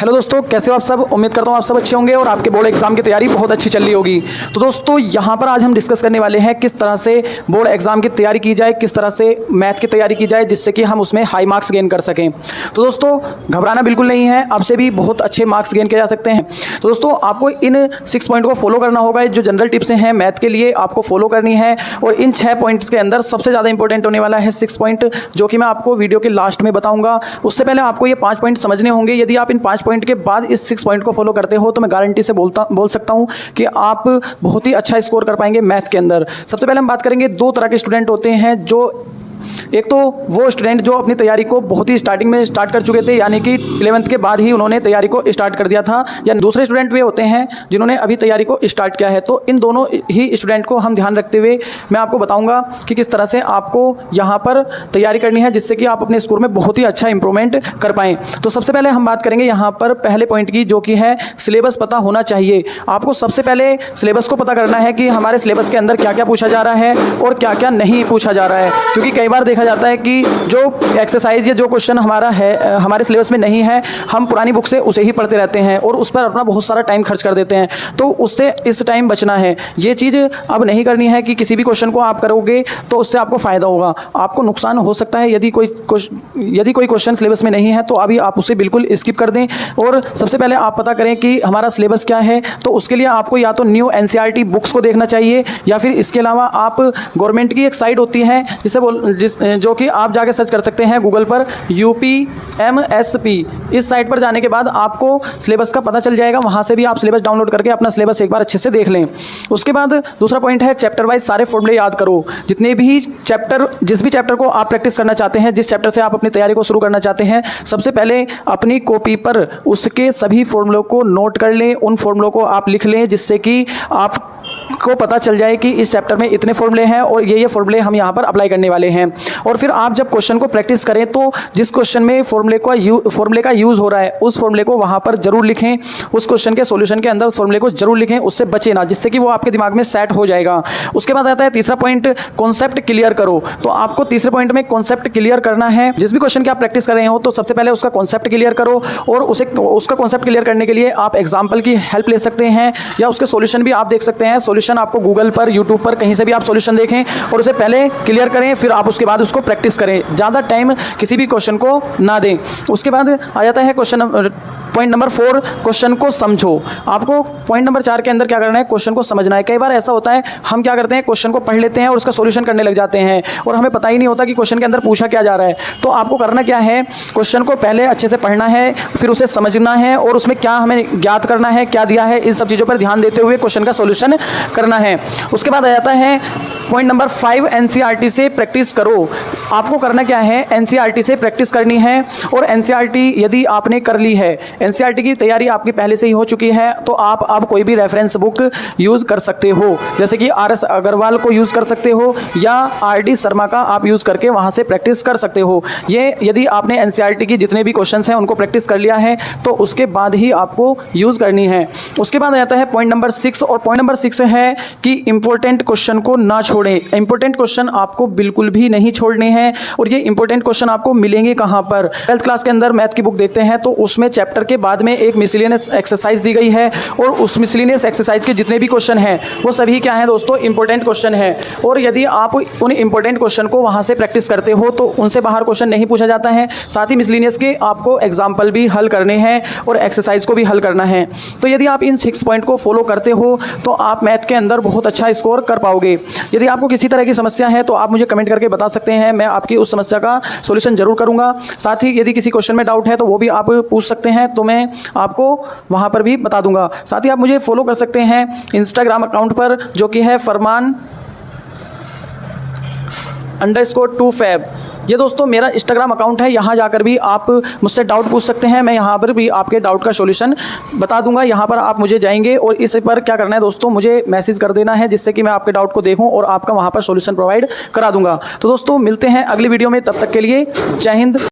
Hello दोस्तों, कैसे हो आप सब। उम्मीद करता हूँ आप सब अच्छे होंगे और आपके बोर्ड एग्जाम की तैयारी बहुत अच्छी चल रही होगी। तो दोस्तों यहाँ पर आज हम डिस्कस करने वाले हैं किस तरह से बोर्ड एग्जाम की तैयारी की जाए, किस तरह से मैथ की तैयारी की जाए जिससे कि हम उसमें हाई मार्क्स गेन कर सकें। तो दोस्तों घबराना बिल्कुल नहीं है, आपसे भी बहुत अच्छे मार्क्स गेन किए जा सकते हैं। तो दोस्तों आपको इन 6 पॉइंट को फॉलो करना होगा। जो जनरल टिप्स हैं मैथ के लिए आपको फॉलो करनी है और इन 6 पॉइंट्स के अंदर सबसे ज़्यादा इंपॉर्टेंट होने वाला है 6 पॉइंट, जो कि मैं आपको वीडियो के लास्ट में बताऊंगा। उससे पहले आपको ये 5 पॉइंट समझने होंगे। यदि आप इन 5 पॉइंट के बाद इस 6 पॉइंट को फॉलो करते हो तो मैं गारंटी से बोल सकता हूं कि आप बहुत ही अच्छा स्कोर कर पाएंगे मैथ के अंदर। सबसे पहले हम बात करेंगे 2 तरह के स्टूडेंट होते हैं। जो एक तो वो स्टूडेंट जो अपनी तैयारी को बहुत ही स्टार्टिंग में स्टार्ट कर चुके थे, यानी कि 11th के बाद ही उन्होंने तैयारी को स्टार्ट कर दिया था, या दूसरे स्टूडेंट वे होते हैं जिन्होंने अभी तैयारी को स्टार्ट किया है। तो इन दोनों ही स्टूडेंट को हम ध्यान रखते हुए मैं आपको बताऊंगा कि किस तरह से आपको यहाँ पर तैयारी करनी है जिससे कि आप अपने स्कोर में बहुत ही अच्छा इंप्रूवमेंट कर पाएँ। तो सबसे पहले हम बात करेंगे यहाँ पर पहले पॉइंट की, जो कि है सिलेबस पता होना चाहिए। आपको सबसे पहले सिलेबस को पता करना है कि हमारे सिलेबस के अंदर क्या क्या पूछा जा रहा है और क्या क्या नहीं पूछा जा रहा है, क्योंकि कई बार देखा जाता है कि जो एक्सरसाइज या जो क्वेश्चन हमारा है हमारे सिलेबस में नहीं है, हम पुरानी बुक से उसे ही पढ़ते रहते हैं और उस पर अपना बहुत सारा टाइम खर्च कर देते हैं। तो उससे इस टाइम बचना है। ये चीज़ अब नहीं करनी है कि किसी भी क्वेश्चन को आप करोगे तो उससे आपको फ़ायदा होगा, आपको नुकसान हो सकता है। यदि कोई क्वेश्चन सिलेबस में नहीं है तो अभी आप उसे बिल्कुल स्किप कर दें और सबसे पहले आप पता करें कि हमारा सिलेबस क्या है। तो उसके लिए आपको या तो न्यू NCERT बुक्स को देखना चाहिए, या फिर इसके अलावा आप गवर्नमेंट की एक साइट होती है जो कि आप जाके सर्च कर सकते हैं गूगल पर UPMSP। इस साइट पर जाने के बाद आपको सिलेबस का पता चल जाएगा, वहाँ से भी आप सिलेबस डाउनलोड करके अपना सिलेबस एक बार अच्छे से देख लें। उसके बाद दूसरा पॉइंट है चैप्टर वाइज सारे फॉर्मूले याद करो। जितने भी चैप्टर जिस भी चैप्टर को आप प्रैक्टिस करना चाहते हैं, जिस चैप्टर से आप अपनी तैयारी को शुरू करना चाहते हैं, सबसे पहले अपनी कॉपी पर उसके सभी फॉर्मूलों को नोट कर लें। उन फॉर्मूलों को आप लिख लें जिससे कि आप को पता चल जाए कि इस चैप्टर में इतने फॉर्मूले हैं और ये फॉर्मूले हम यहाँ पर अप्लाई करने वाले हैं। और फिर आप जब क्वेश्चन को प्रैक्टिस करें तो जिस क्वेश्चन में फॉर्मूले का यूज़ हो रहा है उस फॉर्मूले को वहाँ पर जरूर लिखें। उस क्वेश्चन के सॉल्यूशन के अंदर फॉर्मूले को जरूर लिखें, उससे बचे ना, जिससे कि वो आपके दिमाग में सेट हो जाएगा। उसके बाद आता है तीसरा पॉइंट, कॉन्सेप्ट क्लियर करो। तो आपको तीसरे पॉइंट में कॉन्सेप्ट क्लियर करना है। जिस भी क्वेश्चन की आप प्रैक्टिस कर रहे हो तो सबसे पहले उसका कॉन्सेप्ट क्लियर करो, और उसका कॉन्सेप्ट क्लियर करने के लिए आप एग्जाम्पल की हेल्प ले सकते हैं या उसके सॉल्यूशन भी आप देख सकते हैं। सॉल्यूशन आपको गूगल पर, यूट्यूब पर, कहीं से भी आप सॉल्यूशन देखें और उसे पहले क्लियर करें, फिर आप उसके बाद उसको प्रैक्टिस करें। ज़्यादा टाइम किसी भी क्वेश्चन को ना दें। उसके बाद आ जाता है पॉइंट नंबर 4, क्वेश्चन को समझो। आपको पॉइंट नंबर 4 के अंदर क्या करना है, क्वेश्चन को समझना है। कई बार ऐसा होता है हम क्या करते हैं, क्वेश्चन को पढ़ लेते हैं और उसका सॉल्यूशन करने लग जाते हैं और हमें पता ही नहीं होता कि क्वेश्चन के अंदर पूछा क्या जा रहा है। तो आपको करना क्या है, क्वेश्चन को पहले अच्छे से पढ़ना है, फिर उसे समझना है और उसमें क्या हमें ज्ञात करना है, क्या दिया है, इन सब चीज़ों पर ध्यान देते हुए क्वेश्चन का सॉल्यूशन करना है। उसके बाद आ जाता है पॉइंट नंबर 5, NCERT से प्रैक्टिस करो। आपको करना क्या है, NCERT से प्रैक्टिस करनी है। और NCERT यदि आपने कर ली है, NCERT की तैयारी आपकी पहले से ही हो चुकी है, तो आप अब कोई भी रेफरेंस बुक यूज़ कर सकते हो, जैसे कि RS अग्रवाल को यूज़ कर सकते हो या RD शर्मा का आप यूज़ करके वहाँ से प्रैक्टिस कर सकते हो। ये यदि आपने NCERT की जितने भी क्वेश्चंस हैं उनको प्रैक्टिस कर लिया है तो उसके बाद ही आपको यूज़ करनी है। उसके बाद आ जाता है पॉइंट नंबर 6, और पॉइंट नंबर 6 है कि इंपॉर्टेंट क्वेश्चन को ना छोड़ें। इंपॉर्टेंट क्वेश्चन आपको बिल्कुल भी नहीं छोड़ने हैं। और ये इंपॉर्टेंट क्वेश्चन आपको मिलेंगे कहाँ पर, 12th क्लास के अंदर मैथ की बुक देखते हैं तो उसमें चैप्टर के बाद में एक मिसलेनियस एक्सरसाइज दी गई है और उस मिसलेनियस एक्सरसाइज के जितने भी क्वेश्चन हैं वो सभी क्या हैं दोस्तों, इंपॉर्टेंट क्वेश्चन है। और यदि आप उन इंपॉर्टेंट क्वेश्चन को वहाँ से प्रैक्टिस करते हो तो उनसे बाहर क्वेश्चन नहीं पूछा जाता है। साथ ही मिसलेनियस के आपको एग्जाम्पल भी हल करने हैं और एक्सरसाइज को भी हल करना है। तो यदि आप इन 6 पॉइंट को फॉलो करते हो तो आप मैथ के अंदर बहुत अच्छा स्कोर कर पाओगे। यदि आपको किसी तरह की समस्या है तो आप मुझे कमेंट करके बता सकते हैं, मैं आपकी उस समस्या का सॉल्यूशन जरूर करूंगा। साथ ही यदि किसी क्वेश्चन में डाउट है तो वो भी आप पूछ सकते हैं, तो मैं आपको वहां पर भी बता दूंगा। साथ ही आप मुझे फॉलो कर सकते हैं इंस्टाग्राम अकाउंट पर, जो कि है Farman_2Fab। ये दोस्तों मेरा इंस्टाग्राम अकाउंट है, यहाँ जाकर भी आप मुझसे डाउट पूछ सकते हैं। मैं यहाँ पर भी आपके डाउट का सॉल्यूशन बता दूंगा। यहाँ पर आप मुझे जाएंगे और इस पर क्या करना है दोस्तों, मुझे मैसेज कर देना है जिससे कि मैं आपके डाउट को देखूँ और आपका वहाँ पर सॉल्यूशन प्रोवाइड करा दूंगा। तो दोस्तों मिलते हैं अगली वीडियो में, तब तक के लिए जय हिंद।